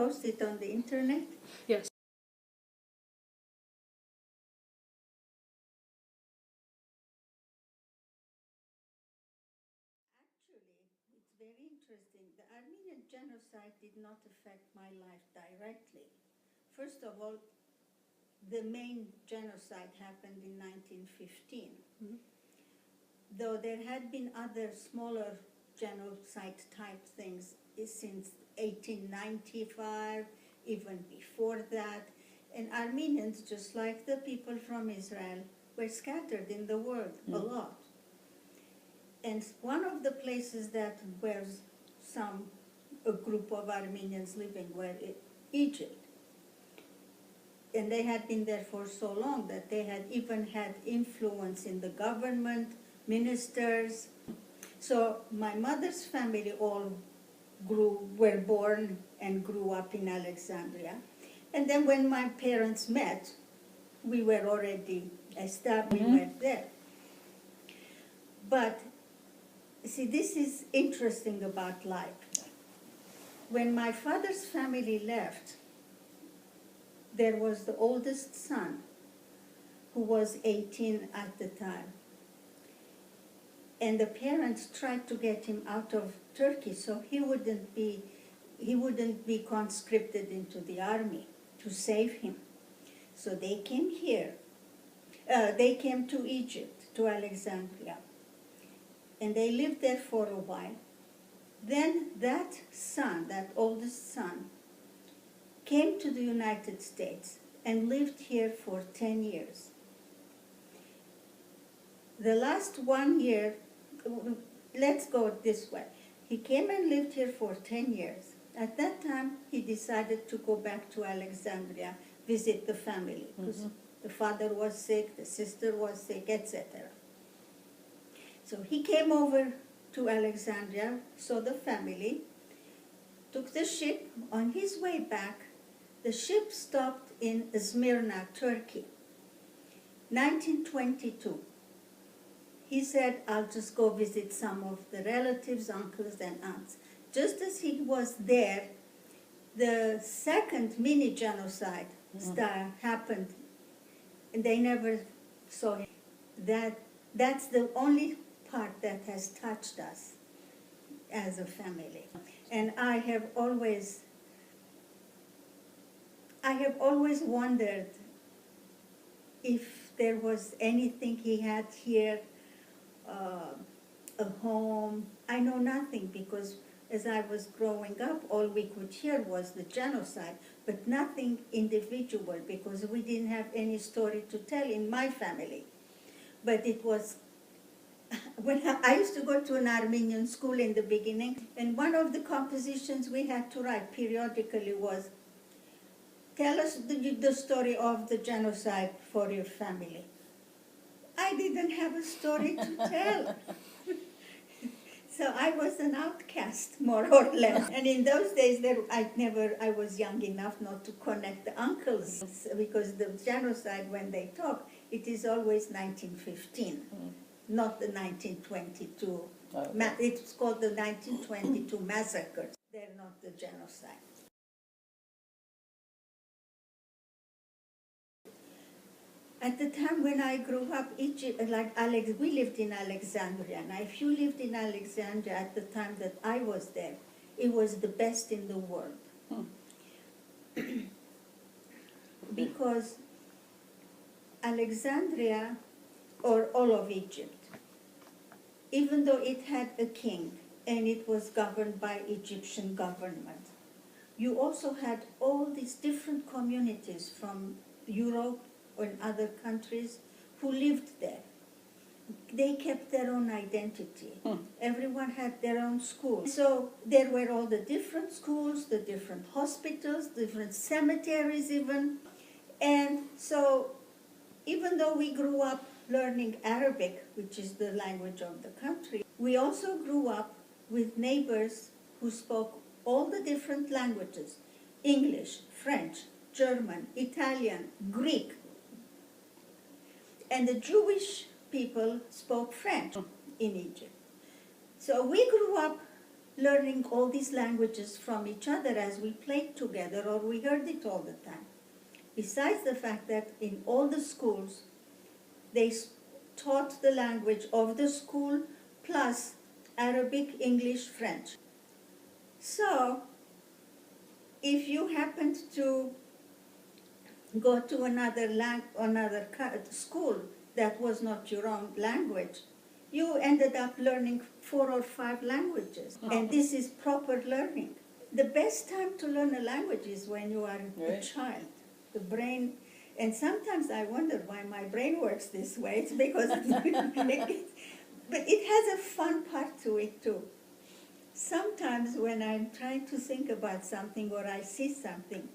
post it on the internet? Yes. Actually, it's very interesting. The Armenian genocide did not affect my life directly. First of all, the main genocide happened in 1915. Mhm. Though there had been other smaller genocide type things since 1895, even before that. And Armenians, just like the people from Israel, were scattered in the world a lot. And one of the places that where a group of Armenians living were Egypt. And they had been there for so long that they had even had influence in the government, ministers. So my mother's family all were born and grew up in Alexandria. And then when my parents met, we were already established, we were there. But see, this is interesting about life. When my father's family left, there was the oldest son who was 18 at the time. And the parents tried to get him out of Turkey so he wouldn't be conscripted into the army, to save him. So they came here. They came to Egypt, to Alexandria. And they lived there for a while. Then that son, that oldest son, came to the United States and lived here for 10 years. The last 1 year, let's go this way. He came and lived here for 10 years. At that time, he decided to go back to Alexandria, visit the family, because the father was sick, the sister was sick, etc. So he came over to Alexandria, saw the family, took the ship. On his way back, the ship stopped in Smyrna, Turkey, 1922. He said, I'll just go visit some of the relatives, uncles and aunts. Just as he was there, the second mini-genocide happened, and they never saw him. That's the only part that has touched us as a family. And I have always wondered if there was anything he had here, a home. I know nothing, because as I was growing up, all we could hear was the genocide, but nothing individual, because we didn't have any story to tell in my family. But it was, when I used to go to an Armenian school in the beginning, and one of the compositions we had to write periodically was, tell us the story of the genocide for your family. I didn't have a story to tell. So I was an outcast, more or less. And in those days, I was young enough not to connect the uncles, because the genocide, when they talk, it is always 1915, not the 1922. Okay. It's called the 1922 massacres. They're not the genocide. At the time when I grew up, Egypt, we lived in Alexandria. Now, if you lived in Alexandria at the time that I was there, it was the best in the world. Because Alexandria, or all of Egypt, even though it had a king and it was governed by Egyptian government, you also had all these different communities from Europe or in other countries who lived there. They kept their own identity. Everyone had their own school. So there were all the different schools, the different hospitals, different cemeteries even. And so even though we grew up learning Arabic, which is the language of the country, we also grew up with neighbors who spoke all the different languages: English, French, German, Italian, Greek. And the Jewish people spoke French in Egypt. So we grew up learning all these languages from each other as we played together or we heard it all the time. Besides the fact that in all the schools, they taught the language of the school plus Arabic, English, French. So, if you happened to go to another school that was not your own language, you ended up learning 4 or 5 languages. And this is proper learning. The best time to learn a language is when you are a child. The brain, and sometimes I wonder why my brain works this way. It's because, but it has a fun part to it too. Sometimes when I'm trying to think about something or I see something,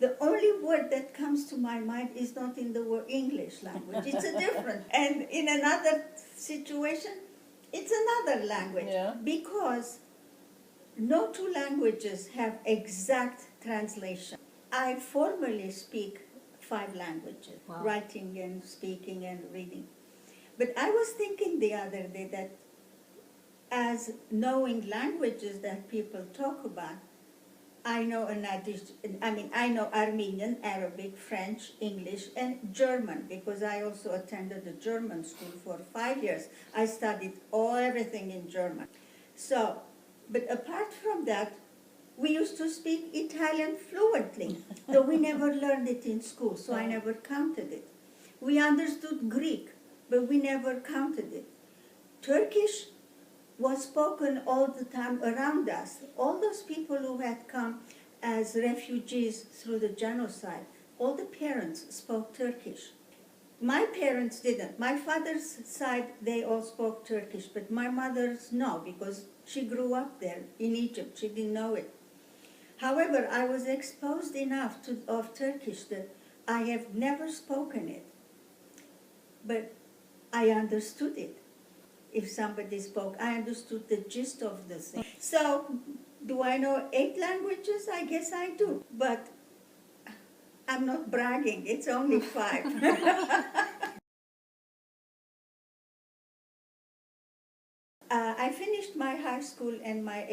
the only word that comes to my mind is not in the word English language. It's a different. And in another situation, it's another language. Yeah. Because no two languages have exact translation. I formally speak 5 languages, Wow. writing and speaking and reading. But I was thinking the other day that as knowing languages that people talk about, I know I know Armenian, Arabic, French, English, and German, because I also attended a German school for 5 years. I studied everything in German. So, but apart from that, we used to speak Italian fluently, though we never learned it in school, so I never counted it. We understood Greek, but we never counted it. Turkish was spoken all the time around us. All those people who had come as refugees through the genocide, all the parents spoke Turkish. My parents didn't. My father's side, they all spoke Turkish, but my mother's no, because she grew up there in Egypt. She didn't know it. However, I was exposed enough of Turkish that I have never spoken it, but I understood it. If somebody spoke, I understood the gist of the thing. So, do I know 8 languages? I guess I do, but I'm not bragging. It's only 5. I finished my high school and my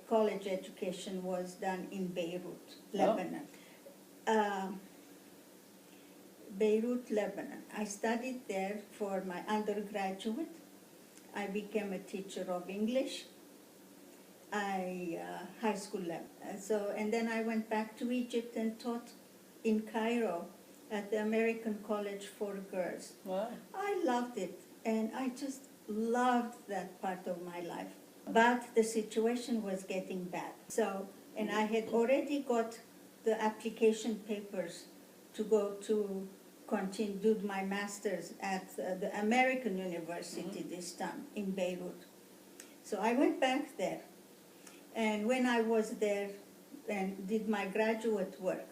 college education was done in Beirut, Lebanon. Beirut, Lebanon. I studied there for my undergraduate. I became a teacher of English. High school level. And then I went back to Egypt and taught in Cairo at the American College for Girls. Wow. I loved it, and I just loved that part of my life. But the situation was getting bad. So, and I had already got the application papers to go to continue, do my master's at the American University this time in Beirut. So I went back there. And when I was there and did my graduate work,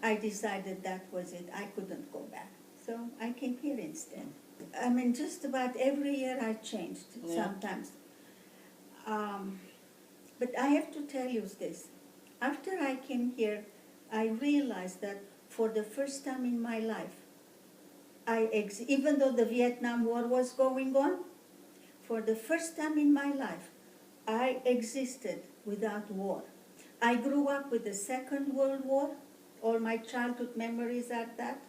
I decided that was it. I couldn't go back. So I came here instead. I mean, just about every year I changed sometimes. But I have to tell you this. After I came here, I realized that for the first time in my life, even though the Vietnam War was going on, for the first time in my life, I existed without war. I grew up with the Second World War. All my childhood memories are that.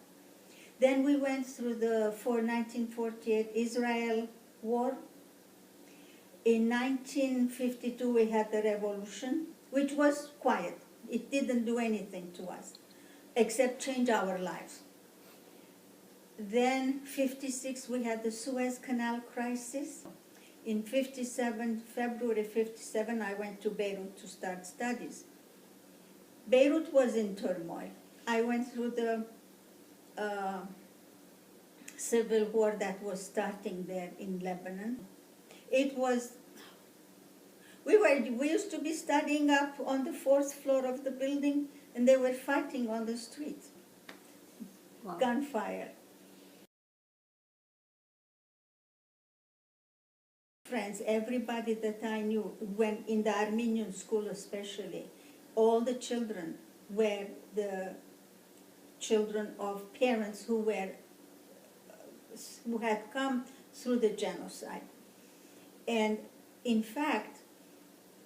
Then we went through the 1948 Israel War. In 1952 we had the revolution, which was quiet. It didn't do anything to us, except change our lives. Then 56 we had the Suez Canal crisis. In February 57, I went to Beirut to start studies. Beirut was in turmoil. I went through the civil war that was starting there in Lebanon. It was, we used to be studying up on the 4th floor of the building, and they were fighting on the streets. Wow. Gunfire. Friends, everybody that I knew, when in the Armenian school especially, all the children were the children of parents who had come through the genocide. And in fact,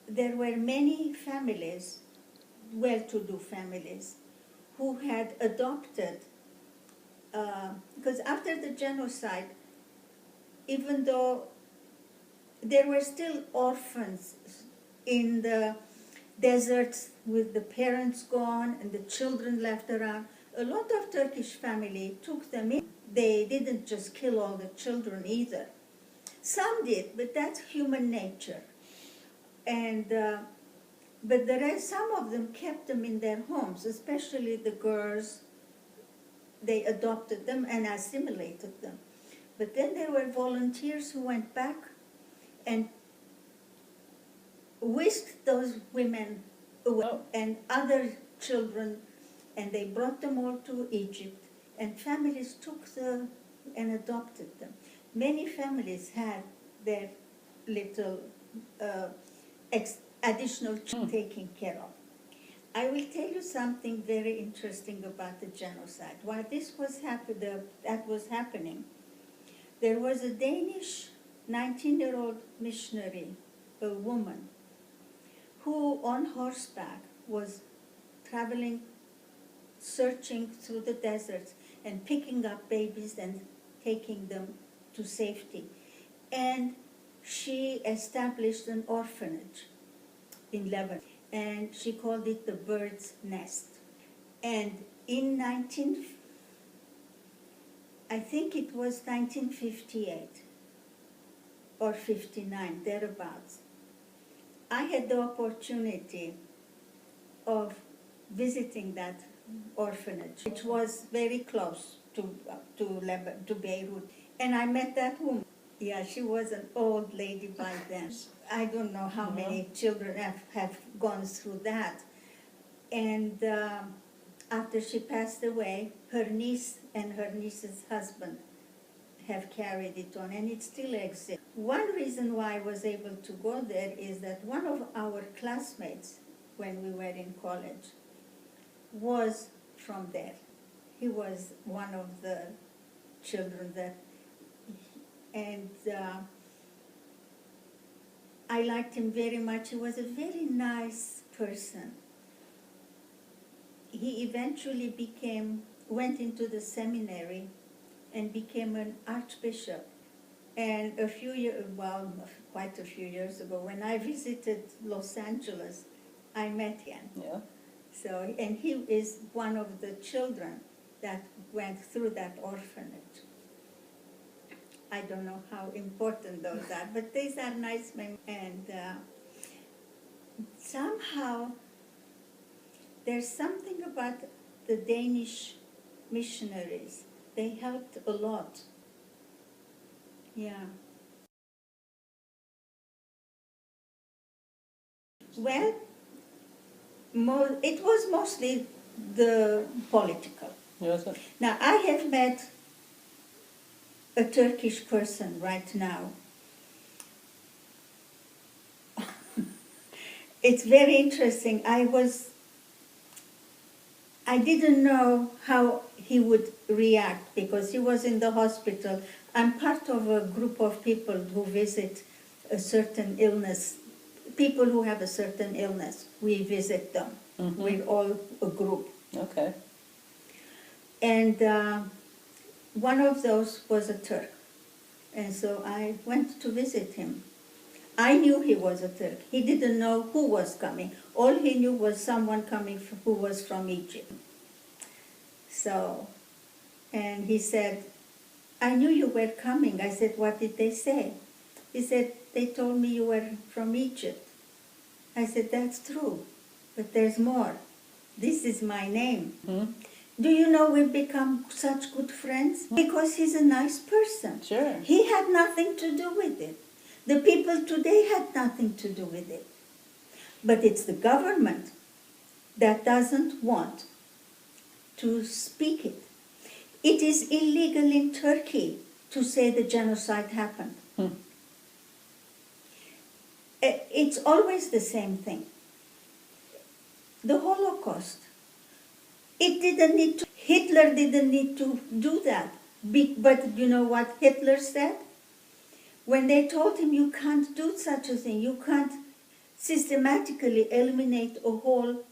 there were many families, well-to-do families, who had adopted, because after the genocide, even though there were still orphans in the deserts with the parents gone and the children left around, a lot of Turkish family took them in. They didn't just kill all the children either. Some did, but that's human nature. And but the rest, some of them kept them in their homes, especially the girls. They adopted them and assimilated them. But then there were volunteers who went back and whisked those women away and other children, and they brought them all to Egypt, and families took them and adopted them. Many families had their little additional children taken care of. I will tell you something very interesting about the genocide. While this was happening, there was a Danish 19-year-old missionary, a woman, who on horseback was traveling, searching through the deserts and picking up babies and taking them to safety. And she established an orphanage in Lebanon, and she called it the Bird's Nest. And in I think it was 1958 or 59, thereabouts, I had the opportunity of visiting that orphanage, which was very close to Beirut. And I met that woman. Yeah, she was an old lady by then. I don't know how many children have gone through that. And after she passed away, her niece and her niece's husband have carried it on, and it still exists. One reason why I was able to go there is that one of our classmates, when we were in college, was from there. He was one of the children that, and I liked him very much. He was a very nice person. He eventually went into the seminary and became an archbishop. And quite a few years ago, when I visited Los Angeles, I met him. Yeah. So, and he is one of the children that went through that orphanage. I don't know how important those are, but these are nice men. And somehow, there's something about the Danish missionaries. They helped a lot. Yeah. Well, it was mostly the political. Yes, sir. Now, I have met a Turkish person right now. It's very interesting. I didn't know how he would react because he was in the hospital. I'm part of a group of people who visit a certain illness. People who have a certain illness, we visit them. Mm-hmm. We're all a group. Okay. And one of those was a Turk. And so I went to visit him. I knew he was a Turk. He didn't know who was coming. All he knew was someone coming who was from Egypt. So, and he said, I knew you were coming. I said, what did they say? He said, they told me you were from Egypt. I said, that's true, but there's more. This is my name. Mm-hmm. Do you know we've become such good friends? Because he's a nice person. Sure. He had nothing to do with it. The people today had nothing to do with it. But it's the government that doesn't want to speak it. It is illegal in Turkey to say the genocide happened. It's always the same thing. The Holocaust. Hitler didn't need to do that. But you know what Hitler said? When they told him, you can't do such a thing, you can't systematically eliminate a whole